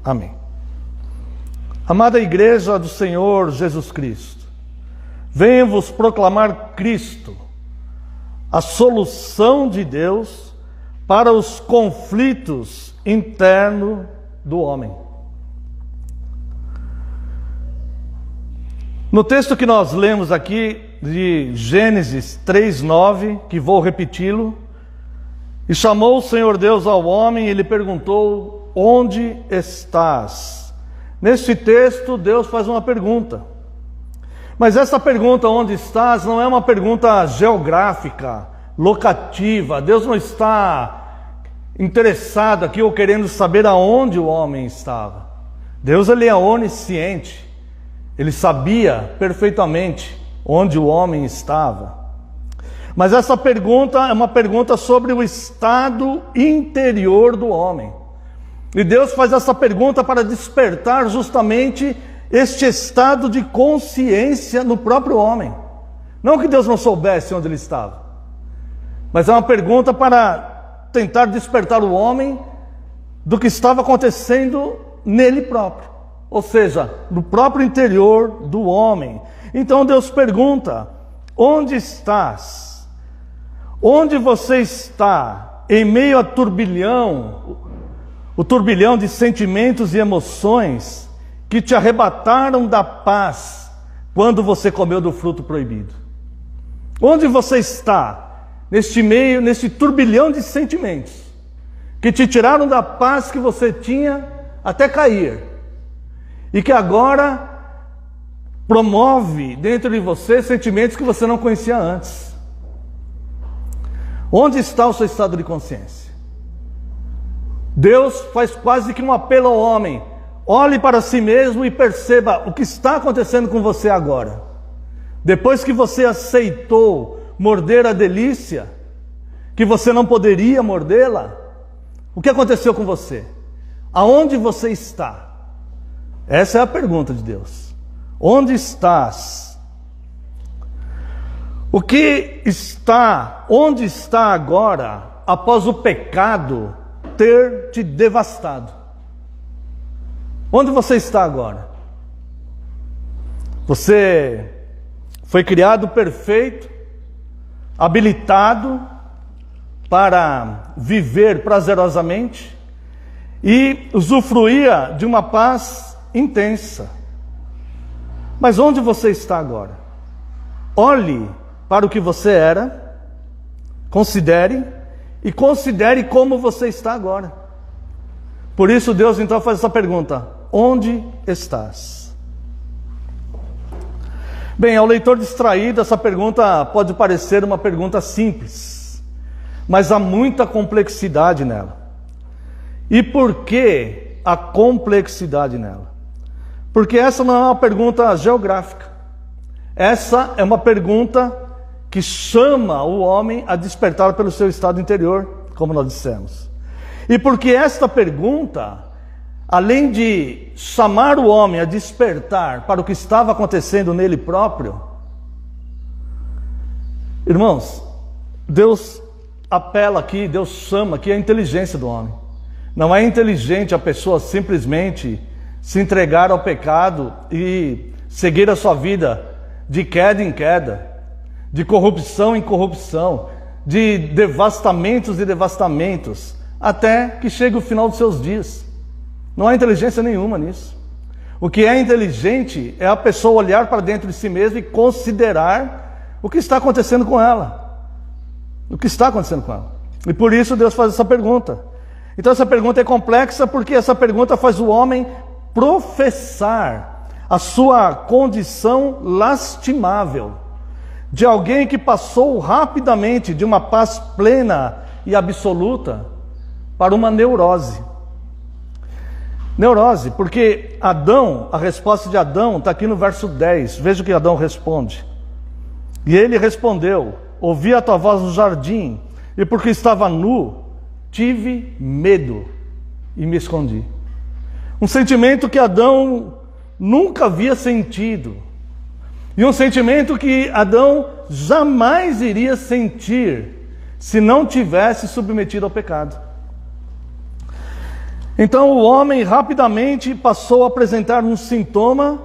Amém. Amada Igreja do Senhor Jesus Cristo, venho-vos proclamar Cristo, a solução de Deus para os conflitos internos do homem. No texto que nós lemos aqui de Gênesis 3:9, que vou repeti-lo, e chamou o Senhor Deus ao homem e lhe perguntou: onde estás? Neste texto, Deus faz uma pergunta. Mas essa pergunta, onde estás, não é uma pergunta geográfica, locativa. Deus não está interessado aqui ou querendo saber aonde o homem estava. Deus, ele é onisciente. Ele sabia perfeitamente onde o homem estava. Mas essa pergunta é uma pergunta sobre o estado interior do homem. E Deus faz essa pergunta para despertar justamente este estado de consciência no próprio homem. Não que Deus não soubesse onde ele estava, mas é uma pergunta para tentar despertar o homem do que estava acontecendo nele próprio, ou seja, no próprio interior do homem. Então Deus pergunta: onde estás? Onde você está em meio a turbilhão, o turbilhão de sentimentos e emoções que te arrebataram da paz quando você comeu do fruto proibido? Onde você está neste meio, nesse turbilhão de sentimentos que te tiraram da paz que você tinha até cair e que agora promove dentro de você sentimentos que você não conhecia antes? Onde está o seu estado de consciência? Deus faz quase que um apelo ao homem: olhe para si mesmo e perceba o que está acontecendo com você agora. Depois que você aceitou morder a delícia, que você não poderia mordê-la, o que aconteceu com você? Aonde você está? Essa é a pergunta de Deus. Onde estás? Onde está agora, após o pecado ter te devastado? Onde você está agora? Você foi criado perfeito, habilitado para viver prazerosamente e usufruía de uma paz intensa. Mas onde você está agora? Olhe para o que você era, considere como você está agora. Por isso Deus então faz essa pergunta: onde estás? Bem, ao leitor distraído, essa pergunta pode parecer uma pergunta simples, mas há muita complexidade nela. E por que a complexidade nela? Porque essa não é uma pergunta geográfica. Essa é uma pergunta que chama o homem a despertar pelo seu estado interior, como nós dissemos. E porque esta pergunta, além de chamar o homem a despertar para o que estava acontecendo nele próprio, irmãos, Deus apela aqui, Deus chama aqui a inteligência do homem. Não é inteligente a pessoa simplesmente se entregar ao pecado e seguir a sua vida de queda em queda, de corrupção em corrupção, de devastamentos e devastamentos, até que chegue o final dos seus dias. Não há inteligência nenhuma nisso. O que é inteligente é a pessoa olhar para dentro de si mesma e considerar o que está acontecendo com ela. O que está acontecendo com ela. E por isso Deus faz essa pergunta. Então essa pergunta é complexa porque essa pergunta faz o homem professar a sua condição lastimável de alguém que passou rapidamente de uma paz plena e absoluta para uma neurose. Neurose, porque Adão, a resposta de Adão está aqui no verso 10. Veja o que Adão responde. E ele respondeu: ouvi a tua voz no jardim, e porque estava nu, tive medo e me escondi. Um sentimento que Adão nunca havia sentido. E um sentimento que Adão jamais iria sentir se não tivesse submetido ao pecado. Então o homem rapidamente passou a apresentar um sintoma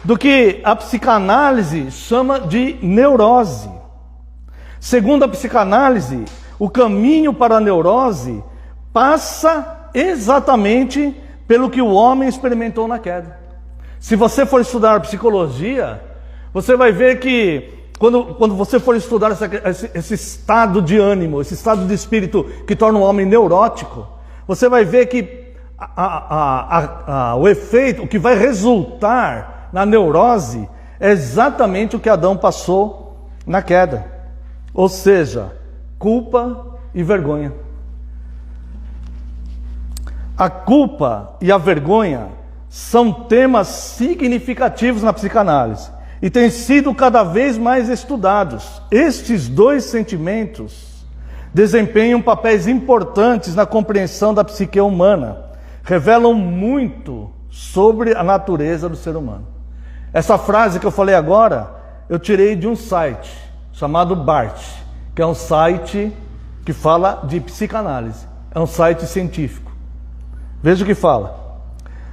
do que a psicanálise chama de neurose. Segundo a psicanálise, o caminho para a neurose passa exatamente pelo que o homem experimentou na queda. Se você for estudar psicologia, você vai ver que quando você for estudar esse estado de ânimo, esse estado de espírito que torna o homem neurótico, você vai ver que o efeito, o que vai resultar na neurose é exatamente o que Adão passou na queda. Ou seja, culpa e vergonha. A culpa e a vergonha são temas significativos na psicanálise e têm sido cada vez mais estudados. Estes dois sentimentos desempenham papéis importantes na compreensão da psique humana, revelam muito sobre a natureza do ser humano. Essa frase que eu falei agora, eu tirei de um site chamado BART, que é um site que fala de psicanálise, é um site científico. Veja o que fala.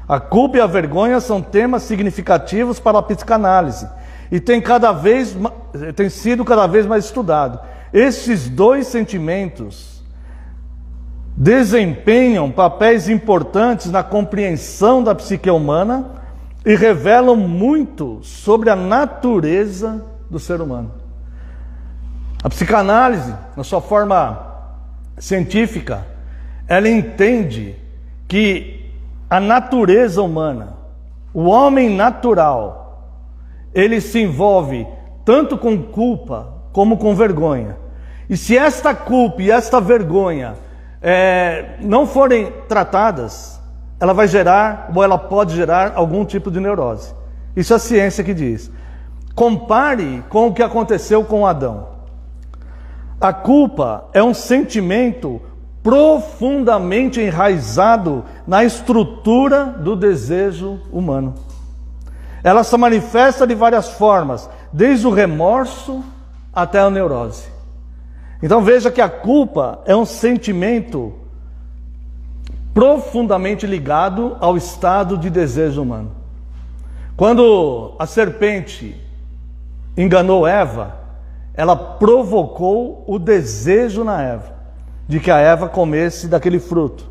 A culpa e a vergonha são temas significativos para a psicanálise e tem sido cada vez mais estudado. Estes dois sentimentos desempenham papéis importantes na compreensão da psique humana e revelam muito sobre a natureza do ser humano. A psicanálise, na sua forma científica, ela entende que a natureza humana, o homem natural, ele se envolve tanto com culpa como com vergonha. E se esta culpa e esta vergonha não forem tratadas, ela vai gerar, ou ela pode gerar, algum tipo de neurose. Isso é a ciência que diz. Compare com o que aconteceu com Adão. A culpa é um sentimento profundamente enraizado na estrutura do desejo humano. Ela se manifesta de várias formas, desde o remorso até a neurose. Então veja que a culpa é um sentimento profundamente ligado ao estado de desejo humano. Quando a serpente enganou Eva, ela provocou o desejo na Eva, de que a Eva comesse daquele fruto.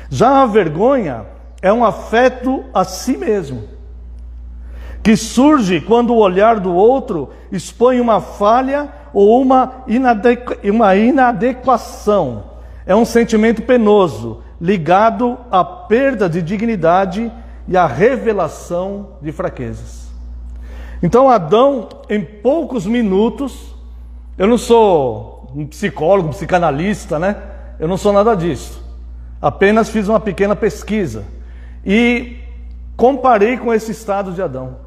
Já a vergonha é um afeto a si mesmo, que surge quando o olhar do outro expõe uma falha ou uma inadequação. É um sentimento penoso, ligado à perda de dignidade e à revelação de fraquezas. Então Adão, em poucos minutos, eu não sou um psicólogo, psicanalista, né? Eu não sou nada disso. Apenas fiz uma pequena pesquisa e comparei com esse estado de Adão.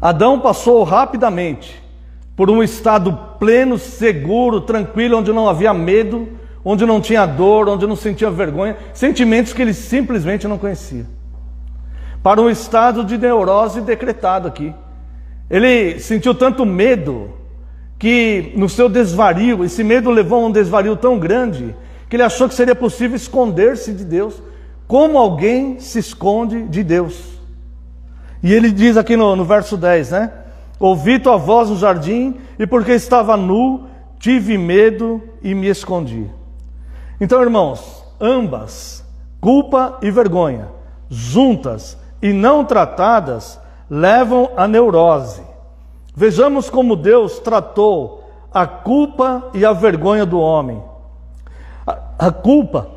Adão passou rapidamente por um estado pleno, seguro, tranquilo, onde não havia medo, onde não tinha dor, onde não sentia vergonha, sentimentos que ele simplesmente não conhecia, para um estado de neurose decretado aqui. Ele sentiu tanto medo que no seu desvario, esse medo levou a um desvario tão grande que ele achou que seria possível esconder-se de Deus, como alguém se esconde de Deus. E ele diz aqui no verso 10, né? Ouvi tua voz no jardim, e porque estava nu, tive medo e me escondi. Então, irmãos, ambas, culpa e vergonha, juntas e não tratadas, levam à neurose. Vejamos como Deus tratou a culpa e a vergonha do homem. A culpa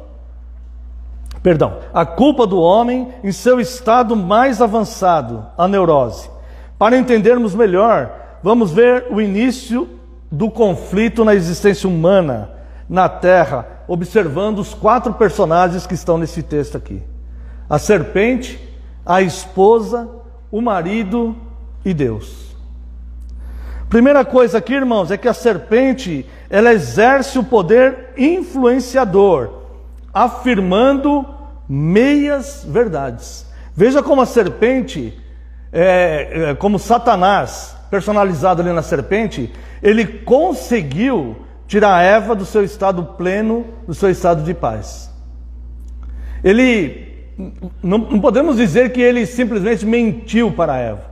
do homem em seu estado mais avançado, a neurose. Para entendermos melhor, vamos ver o início do conflito na existência humana, na Terra, observando os 4 personagens que estão nesse texto aqui: a serpente, a esposa, o marido e Deus. Primeira coisa aqui, irmãos, é que a serpente, ela exerce o poder influenciador, afirmando meias verdades. Veja como a serpente, como Satanás, personalizado ali na serpente, ele conseguiu tirar Eva do seu estado pleno, do seu estado de paz. Não podemos dizer que ele simplesmente mentiu para Eva.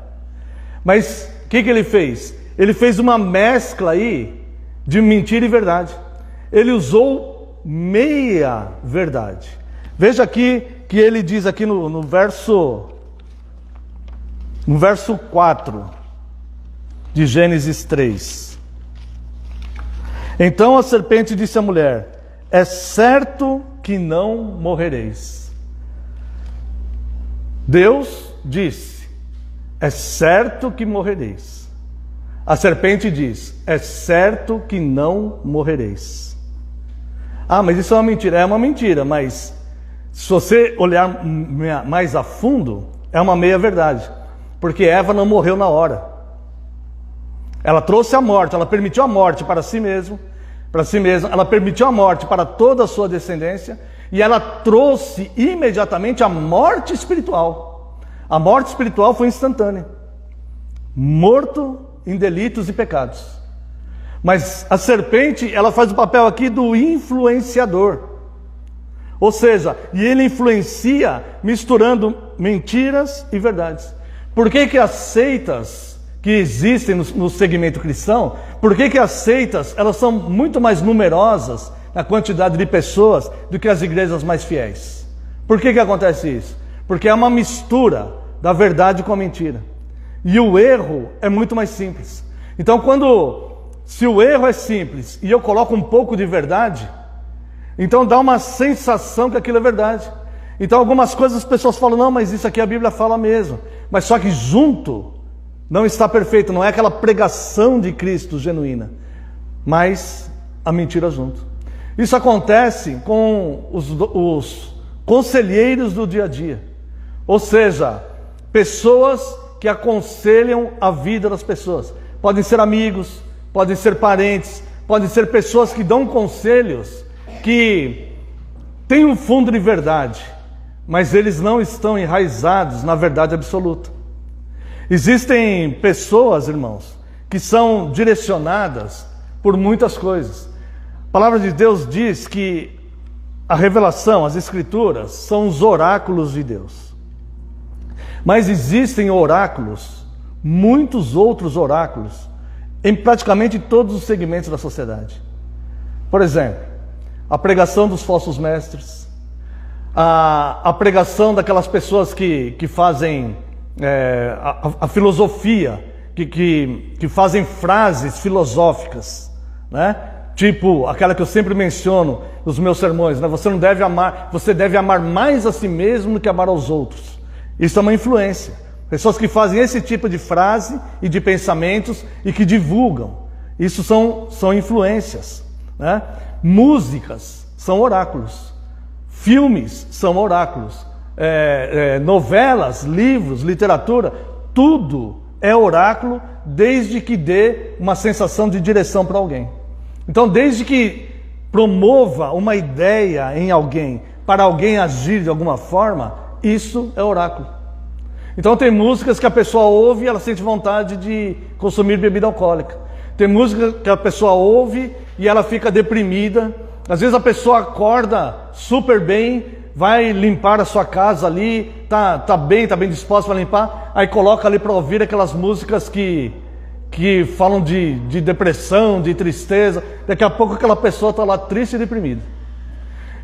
Mas o que ele fez? Ele fez uma mescla aí de mentira e verdade. Ele usou meia verdade. Veja aqui que ele diz aqui no verso 4 de Gênesis 3. Então a serpente disse à mulher: é certo que não morrereis. Deus disse: é certo que morrereis. A serpente diz: é certo que não morrereis. Ah, mas isso é uma mentira. É uma mentira, mas se você olhar mais a fundo, é uma meia verdade. Porque Eva não morreu na hora. Ela trouxe a morte, ela permitiu a morte para si mesma, ela permitiu a morte para toda a sua descendência, e ela trouxe imediatamente a morte espiritual. A morte espiritual foi instantânea. Morto em delitos e pecados. Mas a serpente, ela faz o papel aqui do influenciador. Ou seja, e ele influencia misturando mentiras e verdades. Por que as seitas que existem no segmento cristão, por que as seitas, elas são muito mais numerosas na quantidade de pessoas do que as igrejas mais fiéis? Por que acontece isso? Porque é uma mistura da verdade com a mentira. E o erro é muito mais simples. Então se o erro é simples e eu coloco um pouco de verdade, então dá uma sensação que aquilo é verdade. Então algumas coisas as pessoas falam: não, mas isso aqui a Bíblia fala mesmo. Mas só que junto não está perfeito, não é aquela pregação de Cristo genuína, mas a mentira junto. Isso acontece com os conselheiros do dia a dia. Ou seja, pessoas que aconselham a vida das pessoas. Podem ser amigos, podem ser parentes, podem ser pessoas que dão conselhos que têm um fundo de verdade, mas eles não estão enraizados na verdade absoluta. Existem pessoas, irmãos, que são direcionadas por muitas coisas. A palavra de Deus diz que a revelação, as escrituras, são os oráculos de Deus. Mas existem oráculos, muitos outros oráculos, em praticamente todos os segmentos da sociedade. Por exemplo, a pregação dos falsos mestres, a pregação daquelas pessoas que fazem a filosofia, que fazem frases filosóficas, né? Tipo aquela que eu sempre menciono nos meus sermões, né? Você deve amar mais a si mesmo do que amar aos outros. Isso é uma influência. Pessoas que fazem esse tipo de frase e de pensamentos e que divulgam. Isso são influências, né? Músicas são oráculos. Filmes são oráculos. Novelas, livros, literatura, tudo é oráculo, desde que dê uma sensação de direção para alguém. Então, desde que promova uma ideia em alguém, para alguém agir de alguma forma, isso é oráculo. Então tem músicas que a pessoa ouve e ela sente vontade de consumir bebida alcoólica. Tem música que a pessoa ouve e ela fica deprimida. Às vezes a pessoa acorda super bem, vai limpar a sua casa ali, tá bem disposta para limpar, aí coloca ali para ouvir aquelas músicas que falam de depressão, de tristeza. Daqui a pouco aquela pessoa está lá triste e deprimida.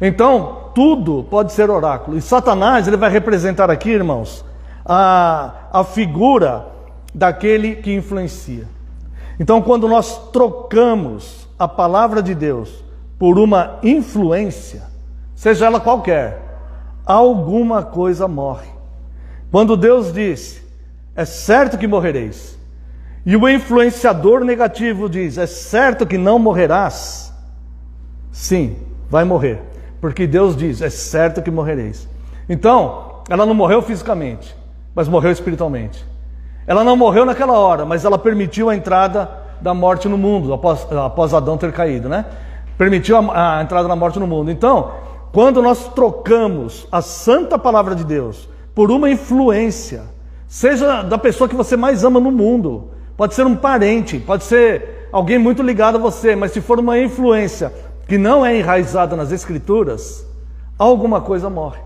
Então, tudo pode ser oráculo. E Satanás, ele vai representar aqui, irmãos, a figura daquele que influencia. Então, quando nós trocamos a palavra de Deus por uma influência, seja ela qualquer, alguma coisa morre. Quando Deus disse: é certo que morrereis, e o influenciador negativo diz: é certo que não morrerás, sim, vai morrer, porque Deus diz: é certo que morrereis. Então, ela não morreu fisicamente, mas morreu espiritualmente. Ela não morreu naquela hora, mas ela permitiu a entrada da morte no mundo, após Adão ter caído, né? Permitiu a entrada da morte no mundo. Então, quando nós trocamos a santa palavra de Deus por uma influência, seja da pessoa que você mais ama no mundo, pode ser um parente, pode ser alguém muito ligado a você, mas se for uma influência que não é enraizada nas Escrituras, alguma coisa morre.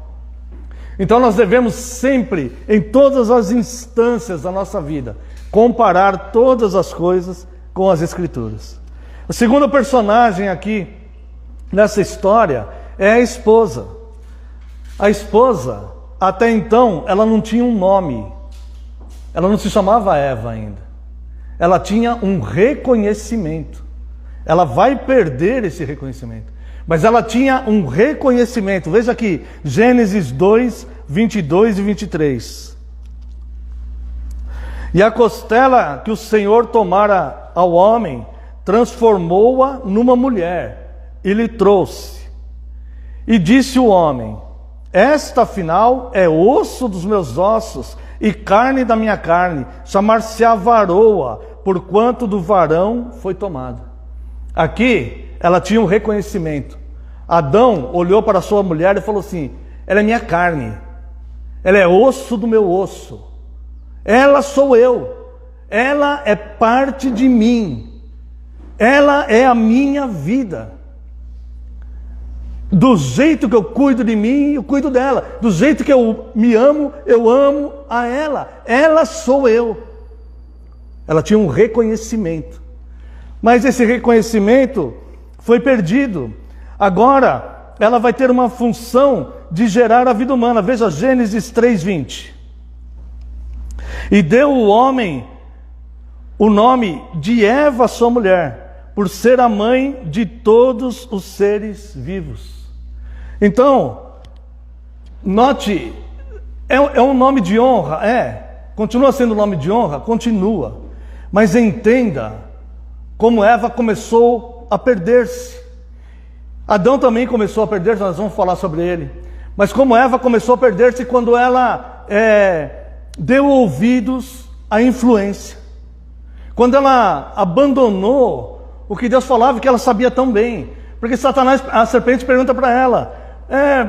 Então nós devemos sempre, em todas as instâncias da nossa vida, comparar todas as coisas com as Escrituras. O segundo personagem aqui nessa história é a esposa. A esposa, até então, ela não tinha um nome. Ela não se chamava Eva ainda. Ela tinha um reconhecimento. Ela vai perder esse reconhecimento. Mas ela tinha um reconhecimento. Veja aqui, Gênesis 2, 22 e 23. E a costela que o Senhor tomara ao homem, transformou-a numa mulher, e lhe trouxe. E disse o homem: esta, afinal, é osso dos meus ossos e carne da minha carne, chamar-se-á varoa, porquanto do varão foi tomada. Aqui, ela tinha um reconhecimento. Adão olhou para sua mulher e falou assim: ela é minha carne, ela é osso do meu osso, ela sou eu, ela é parte de mim, ela é a minha vida. Do jeito que eu cuido de mim, eu cuido dela. Do jeito que eu me amo, eu amo a ela. Ela sou eu. Ela tinha um reconhecimento. Mas esse reconhecimento foi perdido. Agora, ela vai ter uma função de gerar a vida humana. Veja Gênesis 3:20. E deu o homem o nome de Eva, sua mulher, por ser a mãe de todos os seres vivos. Então, note, é um nome de honra? Continua sendo nome de honra? Continua. Mas entenda como Eva começou a perder-se. Adão também começou a perder-se, nós vamos falar sobre ele. Mas como Eva começou a perder-se quando ela deu ouvidos à influência. Quando ela abandonou o que Deus falava, que ela sabia tão bem. Porque Satanás, a serpente, pergunta para ela: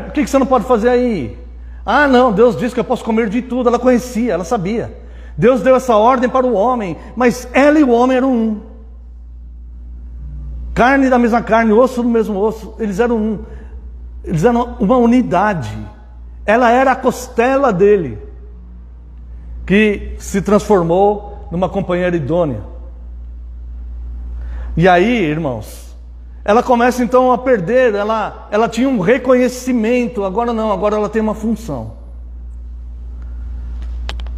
o que você não pode fazer aí? Ah, não, Deus disse que eu posso comer de tudo. Ela conhecia, ela sabia. Deus deu essa ordem para o homem, mas ela e o homem eram um. Carne da mesma carne, osso do mesmo osso, eles eram um. Eles eram uma unidade. Ela era a costela dele, que se transformou numa companheira idônea. E aí, irmãos, ela começa então a perder, ela tinha um reconhecimento, agora não, agora ela tem uma função.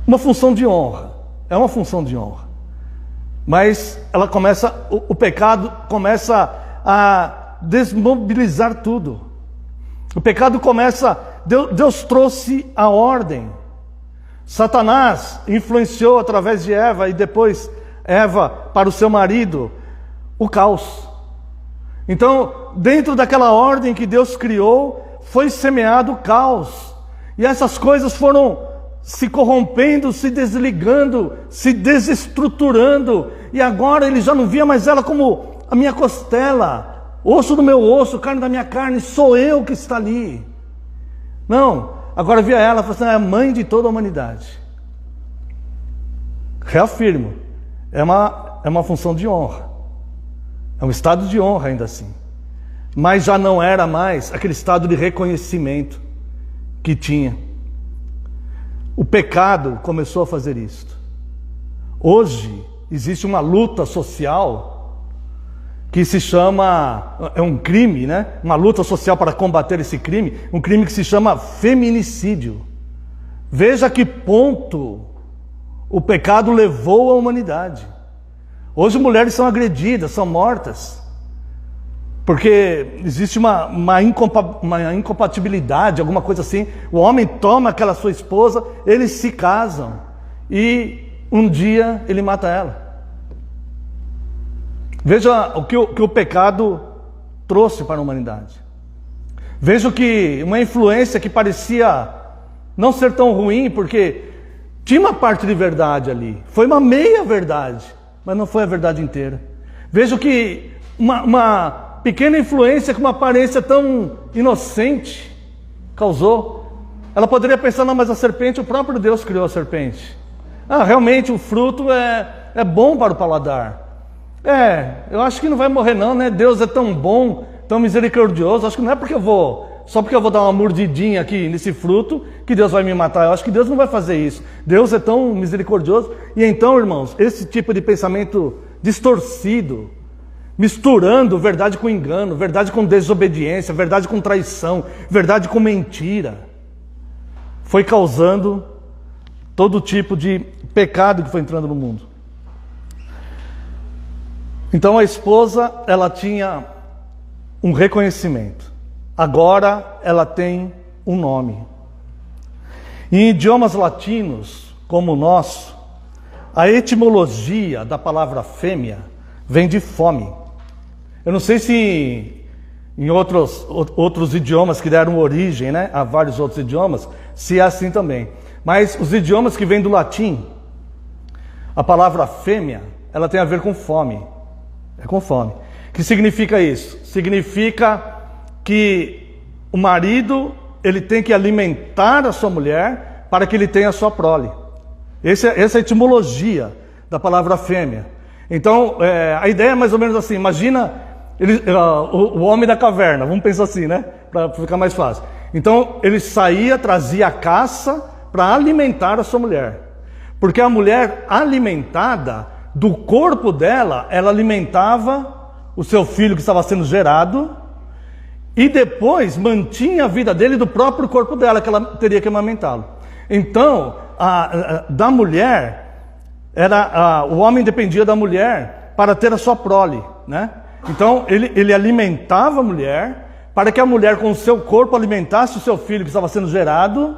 Uma função de honra, é uma função de honra. Mas ela começa, o pecado começa a desmobilizar tudo. O pecado começa, Deus trouxe a ordem. Satanás influenciou através de Eva e depois Eva para o seu marido o caos. Então, dentro daquela ordem que Deus criou, foi semeado o caos. E essas coisas foram se corrompendo, se desligando, se desestruturando. E agora ele já não via mais ela como a minha costela, osso do meu osso, carne da minha carne, sou eu que está ali. Não, agora via ela, falou assim: é a mãe de toda a humanidade. Reafirmo, é uma função de honra. É um estado de honra ainda assim. Mas já não era mais aquele estado de reconhecimento que tinha. O pecado começou a fazer isto. Hoje existe uma luta social que se chama, é um crime, né? Uma luta social para combater esse crime, um crime que se chama feminicídio. Veja a que ponto o pecado levou a humanidade. Hoje mulheres são agredidas, são mortas, porque existe uma incompatibilidade, alguma coisa assim. O homem toma aquela sua esposa, eles se casam e um dia ele mata ela. Veja o que o pecado trouxe para a humanidade. Veja que uma influência que parecia não ser tão ruim, porque tinha uma parte de verdade ali, foi uma meia verdade, mas não foi a verdade inteira. Veja que uma pequena influência com uma aparência tão inocente causou. Ela poderia pensar: não, mas a serpente, o próprio Deus criou a serpente. Realmente o fruto é bom para o paladar. Eu acho que não vai morrer não, né? Deus é tão bom, tão misericordioso, acho que não é porque eu vou só porque eu vou dar uma mordidinha aqui nesse fruto, que Deus vai me matar. Eu acho que Deus não vai fazer isso. Deus é tão misericordioso. E então, irmãos, esse tipo de pensamento distorcido, misturando verdade com engano, verdade com desobediência, verdade com traição, verdade com mentira, foi causando todo tipo de pecado que foi entrando no mundo. Então a esposa, ela tinha um reconhecimento. Agora ela tem um nome. Em idiomas latinos, como o nosso, a etimologia da palavra fêmea vem de fome. Eu não sei se em outros idiomas que deram origem, né, a vários outros idiomas, se é assim também. Mas os idiomas que vêm do latim, a palavra fêmea, ela tem a ver com fome. É com fome. O que significa isso? Significa que o marido, ele tem que alimentar a sua mulher para que ele tenha a sua prole. Essa é a etimologia da palavra fêmea. Então, a ideia é mais ou menos assim. Imagina o homem da caverna, vamos pensar assim, né? Para ficar mais fácil. Então, ele saía, trazia a caça para alimentar a sua mulher. Porque a mulher alimentada, do corpo dela, ela alimentava o seu filho que estava sendo gerado e depois mantinha a vida dele do próprio corpo dela, que ela teria que amamentá-lo. Então, da mulher, o homem dependia da mulher para ter a sua prole, né? Então, ele alimentava a mulher para que a mulher com o seu corpo alimentasse o seu filho que estava sendo gerado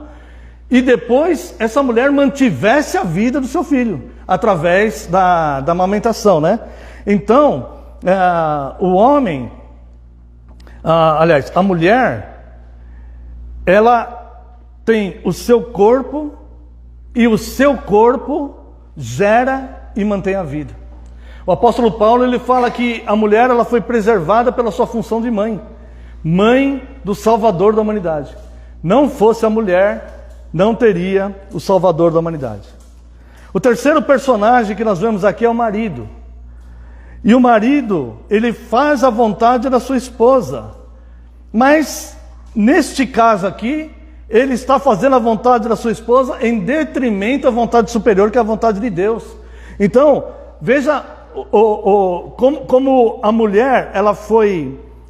e depois essa mulher mantivesse a vida do seu filho através da amamentação, né? Então, o homem, aliás, a mulher, ela tem o seu corpo e o seu corpo gera e mantém a vida. O apóstolo Paulo, ele fala que a mulher, ela foi preservada pela sua função de mãe, mãe do Salvador da humanidade. Não fosse a mulher, não teria o Salvador da humanidade. O terceiro personagem que nós vemos aqui é o marido. E o marido, ele faz a vontade da sua esposa. Mas, neste caso aqui, ele está fazendo a vontade da sua esposa em detrimento à vontade superior, que é a vontade de Deus. Então, veja como a mulher,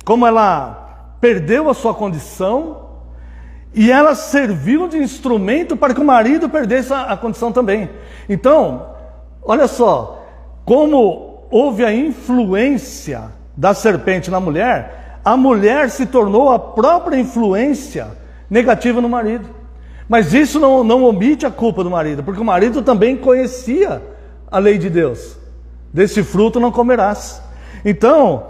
como ela perdeu a sua condição, e ela serviu de instrumento para que o marido perdesse a condição também. Então, olha só, como houve a influência da serpente na mulher, a mulher se tornou a própria influência negativa no marido. Mas isso não omite a culpa do marido, porque o marido também conhecia a lei de Deus. Desse fruto não comerás. Então,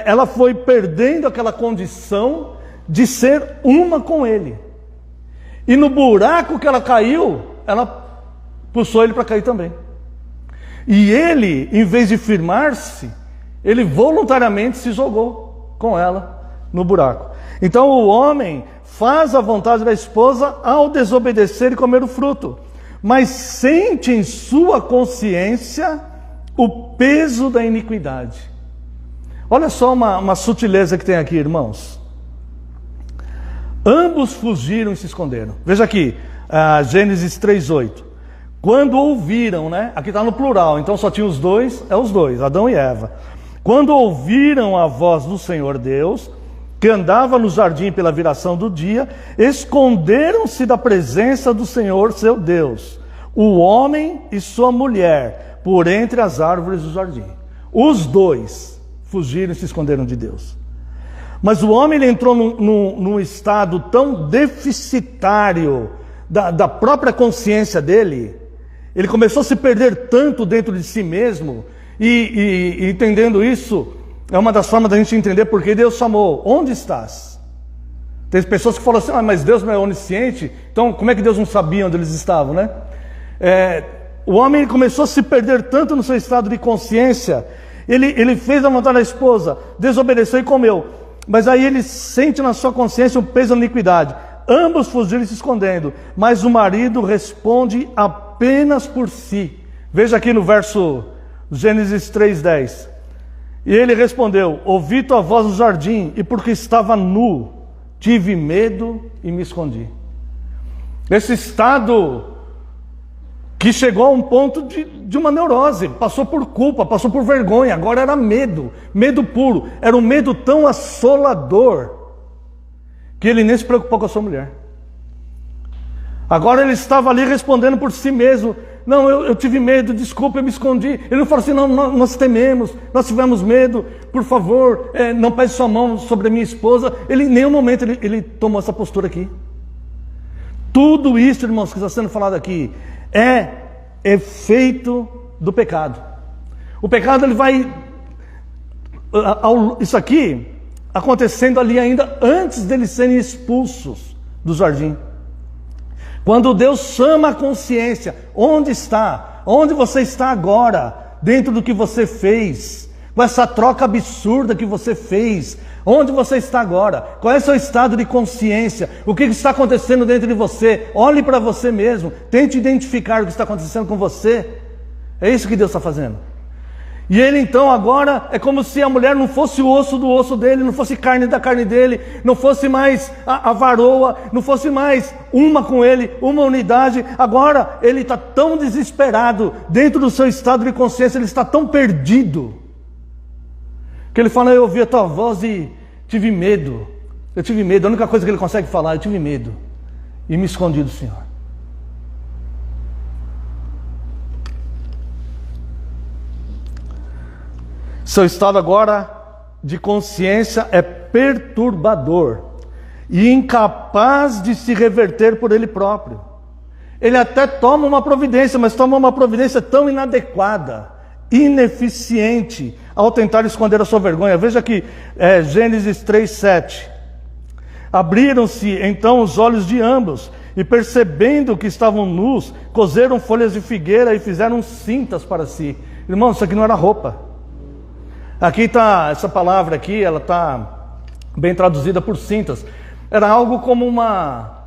ela foi perdendo aquela condição de ser uma com ele. E no buraco que ela caiu, ela puxou ele para cair também. E ele, em vez de firmar-se, ele voluntariamente se jogou com ela no buraco. Então o homem faz a vontade da esposa ao desobedecer e comer o fruto, mas sente em sua consciência o peso da iniquidade. Olha só uma sutileza que tem aqui, irmãos. Ambos fugiram e se esconderam. Veja aqui, Gênesis 3:8. Quando ouviram, né? Aqui está no plural, então só tinha os dois, Adão e Eva. Quando ouviram a voz do Senhor Deus, que andava no jardim pela viração do dia, esconderam-se da presença do Senhor seu Deus, o homem e sua mulher, por entre as árvores do jardim. Os dois fugiram e se esconderam de Deus. Mas o homem, ele entrou num estado tão deficitário da própria consciência dele, ele começou a se perder tanto dentro de si mesmo, e entendendo isso, é uma das formas da gente entender porque Deus chamou: onde estás? Tem pessoas que falam assim: mas Deus não é onisciente, então como é que Deus não sabia onde eles estavam, né? O homem começou a se perder tanto no seu estado de consciência, ele fez a vontade da esposa, desobedeceu e comeu. Mas aí ele sente na sua consciência um peso da iniquidade. Ambos fugiram se escondendo, mas o marido responde apenas por si. Veja aqui no verso Gênesis 3:10. E ele respondeu: ouvi tua voz no jardim, e porque estava nu, tive medo e me escondi. Esse estado que chegou a um ponto de uma neurose, passou por culpa, passou por vergonha, agora era medo, medo puro. Era um medo tão assolador que ele nem se preocupou com a sua mulher. Agora ele estava ali respondendo por si mesmo: não, eu tive medo, desculpa, eu me escondi. Ele não falou assim: não, nós tememos, nós tivemos medo, por favor, não pese sua mão sobre a minha esposa. Ele, em nenhum momento ele tomou essa postura aqui. Tudo isso, irmãos, que está sendo falado aqui é efeito do pecado. O pecado, ele vai... Isso aqui acontecendo ali ainda antes deles serem expulsos do jardim. Quando Deus chama a consciência: onde está? Onde você está agora? Dentro do que você fez? Com essa troca absurda que você fez? Onde você está agora? Qual é o seu estado de consciência? O que está acontecendo dentro de você? Olhe para você mesmo. Tente identificar o que está acontecendo com você. É isso que Deus está fazendo. E ele então agora é como se a mulher não fosse o osso do osso dele, não fosse carne da carne dele, não fosse mais a varoa, não fosse mais uma com ele, uma unidade. Agora ele está tão desesperado dentro do seu estado de consciência, ele está tão perdido, que ele fala: eu ouvi a tua voz e tive medo. Eu tive medo, a única coisa que ele consegue falar: eu tive medo e me escondi do Senhor. Seu estado agora de consciência é perturbador e incapaz de se reverter por ele próprio. Ele até toma uma providência, mas toma uma providência tão inadequada, ineficiente, ao tentar esconder a sua vergonha. Veja aqui, Gênesis 3:7. Abriram-se então os olhos de ambos, e percebendo que estavam nus, coseram folhas de figueira e fizeram cintas para si. Irmão, isso aqui não era roupa. Aqui está, essa palavra aqui, ela está bem traduzida por cintas. Era algo como uma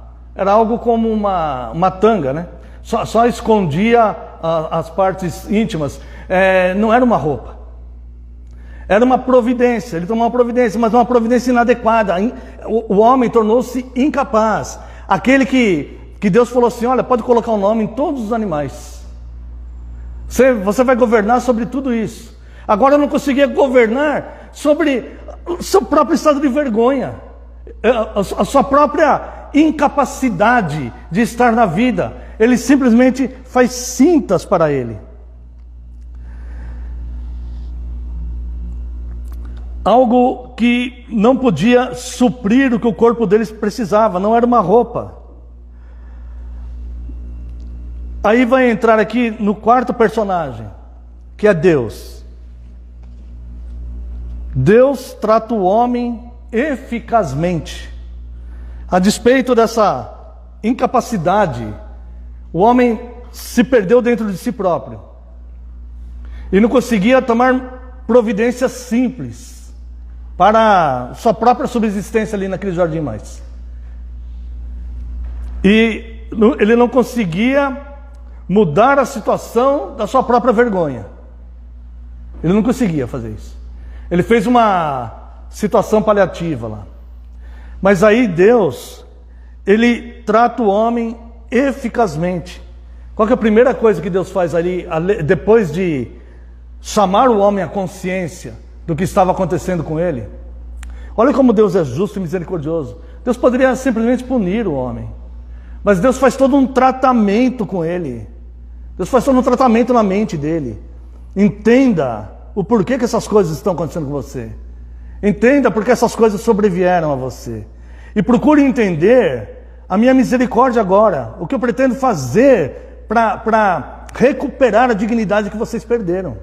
tanga, né? Só escondia as partes íntimas. Não era uma roupa. Era uma providência. Ele tomou uma providência, mas uma providência inadequada. O homem tornou-se incapaz. Aquele que Deus falou assim: olha, pode colocar o nome em todos os animais. Você vai governar sobre tudo isso. Agora eu não conseguia governar sobre o seu próprio estado de vergonha, a sua própria incapacidade de estar na vida. Ele simplesmente faz cintas para ele. Algo que não podia suprir o que o corpo deles precisava, não era uma roupa. Aí vai entrar aqui no quarto personagem, que é Deus. Deus trata o homem eficazmente. A despeito dessa incapacidade, o homem se perdeu dentro de si próprio e não conseguia tomar providências simples para sua própria subsistência ali naquele jardim mais. E ele não conseguia mudar a situação da sua própria vergonha. Ele não conseguia fazer isso. Ele fez uma situação paliativa lá. Mas aí Deus, ele trata o homem eficazmente. Qual que é a primeira coisa que Deus faz ali, depois de chamar o homem à consciência do que estava acontecendo com ele? Olha como Deus é justo e misericordioso. Deus poderia simplesmente punir o homem, mas Deus faz todo um tratamento com ele. Deus faz todo um tratamento na mente dele. Entenda o porquê que essas coisas estão acontecendo com você. Entenda porque essas coisas sobrevieram a você. E procure entender a minha misericórdia agora. O que eu pretendo fazer para recuperar a dignidade que vocês perderam.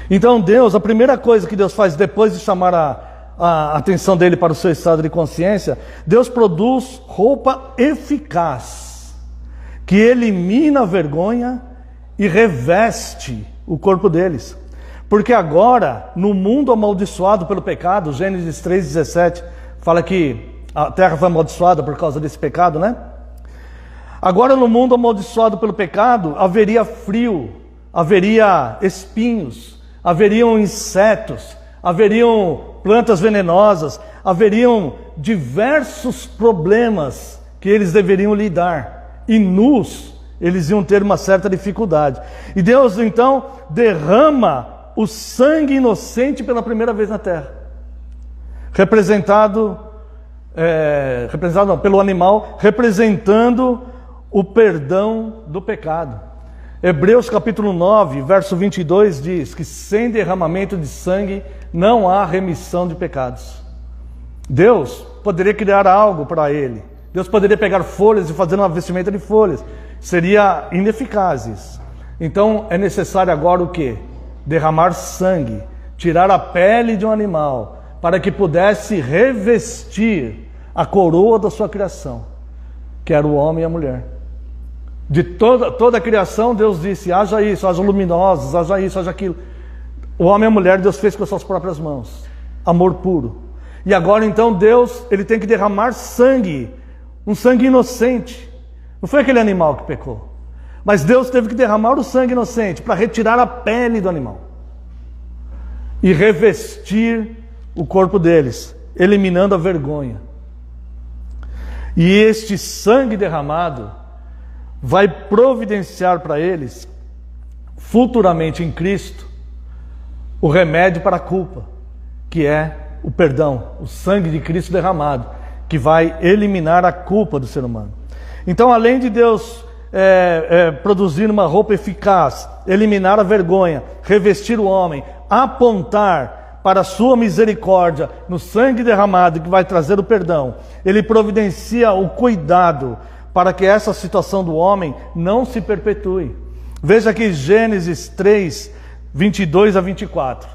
Então Deus, a primeira coisa que Deus faz depois de chamar a atenção dele para o seu estado de consciência, Deus produz roupa eficaz, que elimina a vergonha e reveste o corpo deles. Porque agora, no mundo amaldiçoado pelo pecado, Gênesis 3,17 fala que a terra foi amaldiçoada por causa desse pecado, né? Agora, no mundo amaldiçoado pelo pecado, haveria frio, haveria espinhos, haveriam insetos, haveriam plantas venenosas, haveriam diversos problemas que eles deveriam lidar, e nus eles iam ter uma certa dificuldade. E Deus então derrama o sangue inocente pela primeira vez na terra, representado não, pelo animal, representando o perdão do pecado. Hebreus capítulo 9, verso 22 diz que sem derramamento de sangue não há remissão de pecados. Deus poderia criar algo para ele. Deus poderia pegar folhas e fazer uma vestimenta de folhas. Seria ineficaz isso. Então é necessário agora o quê? Derramar sangue, tirar a pele de um animal, para que pudesse revestir a coroa da sua criação, que era o homem e a mulher. De toda a criação, Deus disse, haja isso, haja luminosos, haja isso, haja aquilo. O homem e a mulher, Deus fez com as suas próprias mãos. Amor puro. E agora então Deus, ele tem que derramar sangue, um sangue inocente. Não foi aquele animal que pecou, mas Deus teve que derramar o sangue inocente para retirar a pele do animal e revestir o corpo deles, eliminando a vergonha. E este sangue derramado vai providenciar para eles, futuramente em Cristo, o remédio para a culpa, que é o perdão, o sangue de Cristo derramado, que vai eliminar a culpa do ser humano. Então, além de Deus produzir uma roupa eficaz, eliminar a vergonha, revestir o homem, apontar para a sua misericórdia no sangue derramado que vai trazer o perdão, ele providencia o cuidado para que essa situação do homem não se perpetue. Veja aqui Gênesis 3, 22 a 24.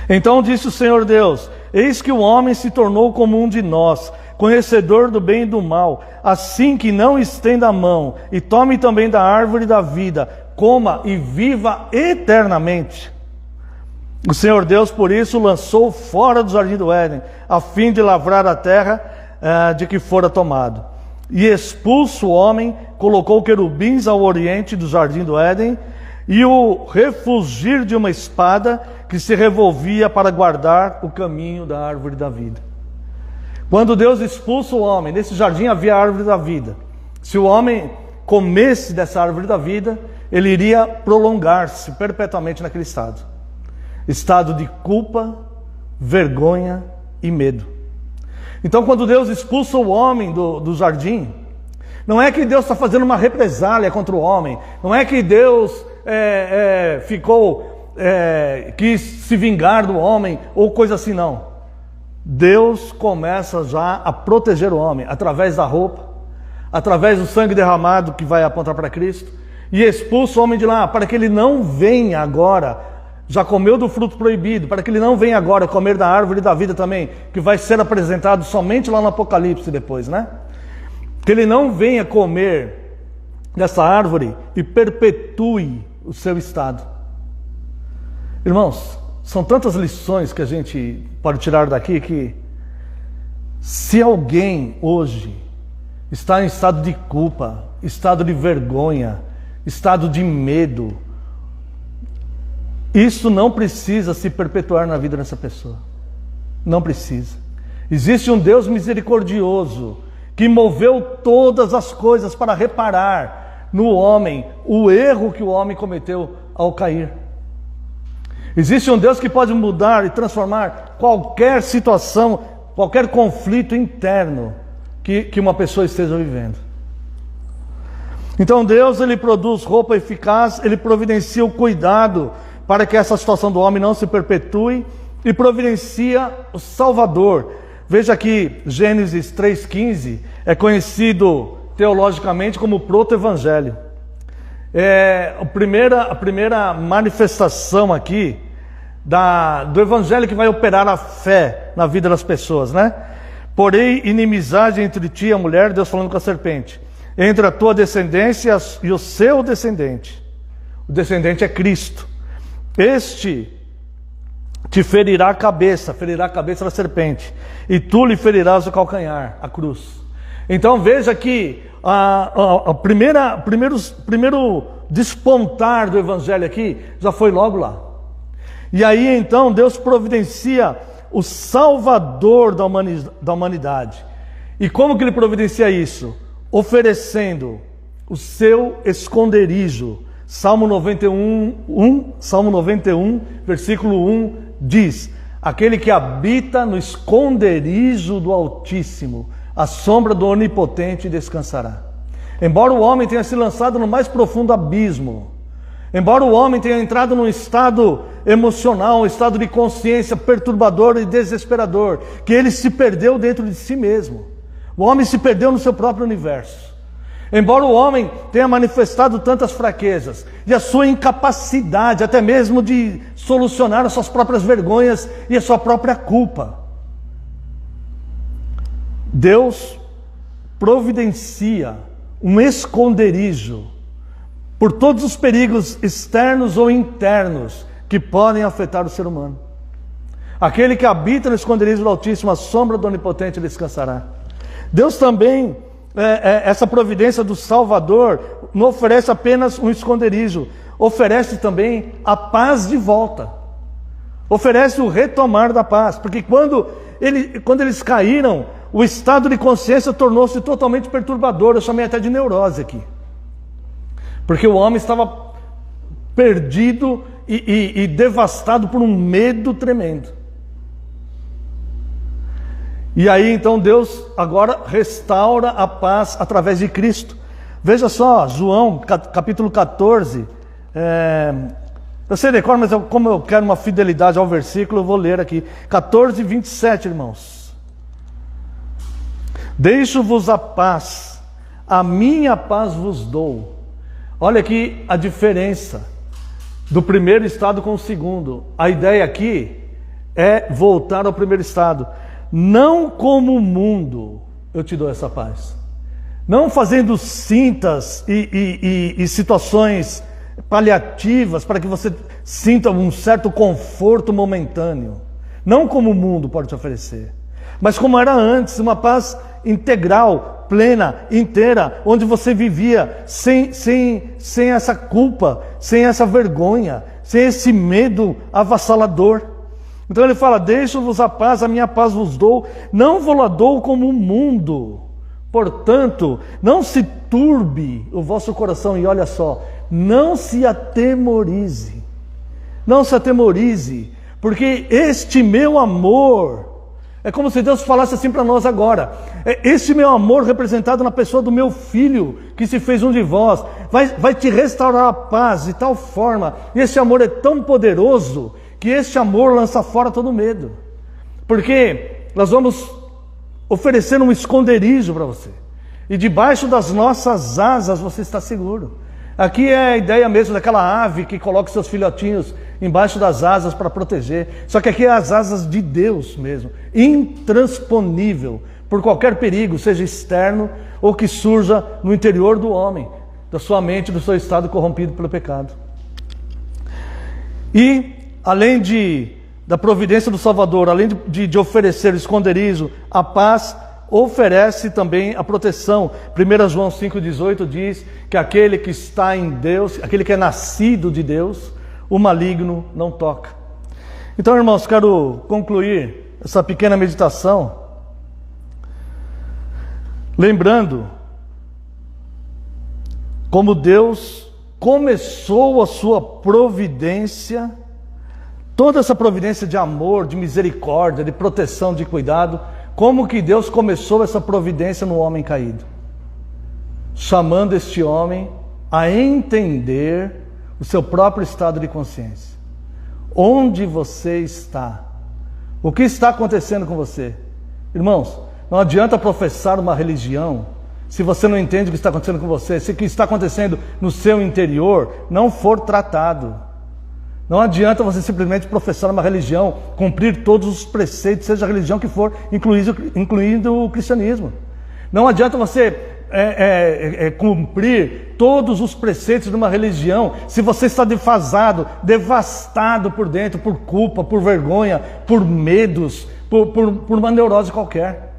Então disse o Senhor Deus, eis que o homem se tornou como um de nós, conhecedor do bem e do mal, assim que não estenda a mão, e tome também da árvore da vida, coma e viva eternamente. O Senhor Deus, por isso, lançou fora do jardim do Éden, a fim de lavrar a terra de que fora tomado. E expulso o homem, colocou querubins ao oriente do jardim do Éden, e o refulgir de uma espada que se revolvia para guardar o caminho da árvore da vida. Quando Deus expulsa o homem, nesse jardim havia a árvore da vida. Se o homem comesse dessa árvore da vida, ele iria prolongar-se perpetuamente naquele estado. Estado de culpa, vergonha e medo. Então, quando Deus expulsa o homem do jardim, não é que Deus está fazendo uma represália contra o homem, não é que Deus quis se vingar do homem ou coisa assim, não. Deus começa já a proteger o homem através da roupa, através do sangue derramado que vai apontar para Cristo, e expulsa o homem de lá para que ele não venha agora, já comeu do fruto proibido, para que ele não venha agora comer da árvore da vida também, que vai ser apresentado somente lá no Apocalipse depois, né? Que ele não venha comer dessa árvore e perpetue o seu estado. Irmãos, são tantas lições que a gente pode tirar daqui que se alguém hoje está em estado de culpa, estado de vergonha, estado de medo, isso não precisa se perpetuar na vida dessa pessoa. Não precisa. Existe um Deus misericordioso que moveu todas as coisas para reparar no homem o erro que o homem cometeu ao cair. Existe um Deus que pode mudar e transformar qualquer situação, qualquer conflito interno que uma pessoa esteja vivendo. Então Deus, ele produz roupa eficaz, ele providencia o cuidado para que essa situação do homem não se perpetue e providencia o Salvador. Veja aqui, Gênesis 3,15 é conhecido teologicamente como proto-evangelho. A primeira manifestação aqui do evangelho que vai operar a fé na vida das pessoas, né? Porém, inimizade entre ti e a mulher, Deus falando com a serpente, entre a tua descendência e o seu descendente. O descendente é Cristo. Este te ferirá a cabeça da serpente, e tu lhe ferirás o calcanhar, a cruz. Então veja que primeiro despontar do evangelho aqui já foi logo lá. E aí então Deus providencia o Salvador da humanidade. E como que ele providencia isso? Oferecendo o seu esconderijo. Salmo 91, versículo 1 diz: aquele que habita no esconderijo do Altíssimo, à sombra do Onipotente descansará. Embora o homem tenha se lançado no mais profundo abismo, embora o homem tenha entrado num estado emocional, um estado de consciência perturbador e desesperador, que ele se perdeu dentro de si mesmo. O homem se perdeu no seu próprio universo. Embora o homem tenha manifestado tantas fraquezas e a sua incapacidade até mesmo de solucionar as suas próprias vergonhas e a sua própria culpa, Deus providencia um esconderijo por todos os perigos externos ou internos que podem afetar o ser humano. Aquele que habita no esconderijo do Altíssimo, à sombra do Onipotente descansará. Deus também, essa providência do Salvador, não oferece apenas um esconderijo, oferece também a paz de volta. Oferece o retomar da paz, porque quando eles caíram, o estado de consciência tornou-se totalmente perturbador. Eu chamei até de neurose aqui. Porque o homem estava perdido e devastado por um medo tremendo. E aí então Deus agora restaura a paz através de Cristo. Veja só, João capítulo 14. Eu sei decor, mas como eu quero uma fidelidade ao versículo, eu vou ler aqui. 14, 27, irmãos. Deixo-vos a paz, a minha paz vos dou. Olha aqui a diferença do primeiro estado com o segundo. A ideia aqui é voltar ao primeiro estado. Não como o mundo eu te dou essa paz. Não fazendo cintas e situações paliativas para que você sinta um certo conforto momentâneo. Não como o mundo pode te oferecer, mas como era antes, uma paz integral, plena, inteira, onde você vivia sem essa culpa, sem essa vergonha, sem esse medo avassalador. Então ele fala: deixo-vos a paz, a minha paz vos dou, não vou-la dou como o mundo. Portanto, não se turbe o vosso coração, e olha só, não se atemorize. Não se atemorize, porque este meu amor, é como se Deus falasse assim para nós agora: este meu amor representado na pessoa do meu Filho, que se fez um de vós, vai te restaurar a paz de tal forma, e esse amor é tão poderoso, que este amor lança fora todo medo. Porque nós vamos oferecer um esconderijo para você, e debaixo das nossas asas você está seguro. Aqui é a ideia mesmo daquela ave que coloca seus filhotinhos embaixo das asas para proteger. Só que aqui é as asas de Deus mesmo, intransponível por qualquer perigo, seja externo ou que surja no interior do homem, da sua mente, do seu estado corrompido pelo pecado. E além da providência do Salvador, além de oferecer o esconderijo, a paz oferece também a proteção. 1 João 5,18 diz que aquele que está em Deus, aquele que é nascido de Deus, o maligno não toca. Então, irmãos, quero concluir essa pequena meditação lembrando como Deus começou a sua providência, toda essa providência de amor, de misericórdia, de proteção, de cuidado. Como que Deus começou essa providência no homem caído? Chamando este homem a entender o seu próprio estado de consciência. Onde você está? O que está acontecendo com você? Irmãos, não adianta professar uma religião se você não entende o que está acontecendo com você, se o que está acontecendo no seu interior não for tratado. Não adianta você simplesmente professar uma religião, cumprir todos os preceitos, seja a religião que for, incluindo o cristianismo. Não adianta você cumprir todos os preceitos de uma religião se você está defasado, devastado por dentro, por culpa, por vergonha, por medos, por uma neurose qualquer.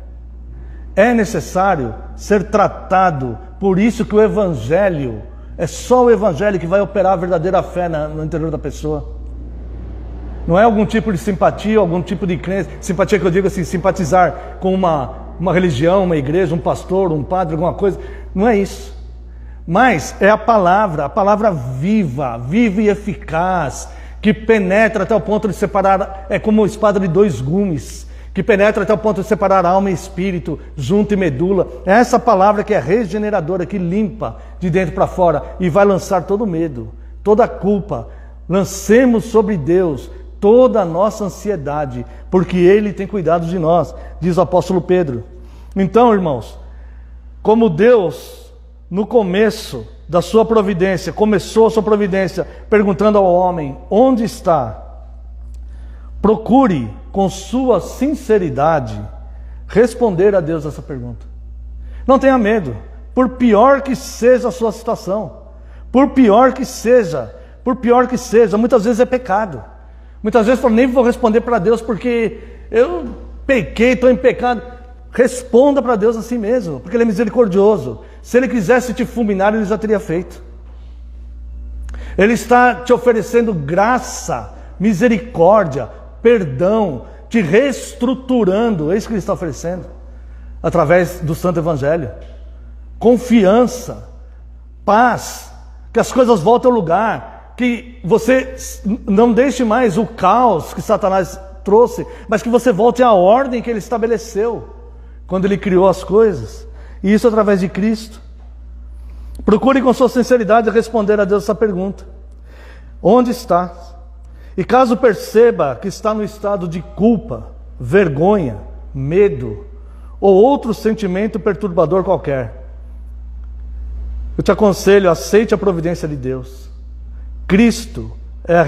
É necessário ser tratado. Por isso que o Evangelho, é só o Evangelho que vai operar a verdadeira fé no interior da pessoa. Não é algum tipo de simpatia, algum tipo de crença. Simpatia que eu digo assim, simpatizar com uma religião, uma igreja, um pastor, um padre, alguma coisa. Não é isso. Mas é a palavra viva, viva e eficaz, que penetra até o ponto de separar, é como uma espada de dois gumes, que penetra até o ponto de separar alma e espírito, junto e medula. É essa palavra que é regeneradora, que limpa de dentro para fora e vai lançar todo medo, toda culpa. Lancemos sobre Deus toda a nossa ansiedade, porque Ele tem cuidado de nós, diz o apóstolo Pedro. Então, irmãos, como Deus, no começo da sua providência, começou a sua providência perguntando ao homem, onde está? Procure, com sua sinceridade, responder a Deus essa pergunta. Não tenha medo, por pior que seja a sua situação, por pior que seja, muitas vezes é pecado. Muitas vezes eu nem vou responder para Deus porque eu pequei, estou em pecado. Responda para Deus assim mesmo, porque Ele é misericordioso. Se Ele quisesse te fulminar, Ele já teria feito. Ele está te oferecendo graça, misericórdia, perdão, te reestruturando. É isso que Ele está oferecendo, através do Santo Evangelho. Confiança, paz, que as coisas voltem ao lugar, que você não deixe mais o caos que Satanás trouxe, mas que você volte à ordem que Ele estabeleceu quando Ele criou as coisas, e isso através de Cristo. Procure com sua sinceridade responder a Deus essa pergunta: onde está? E caso perceba que está no estado de culpa, vergonha, medo, ou outro sentimento perturbador qualquer, eu te aconselho, aceite a providência de Deus. Cristo é a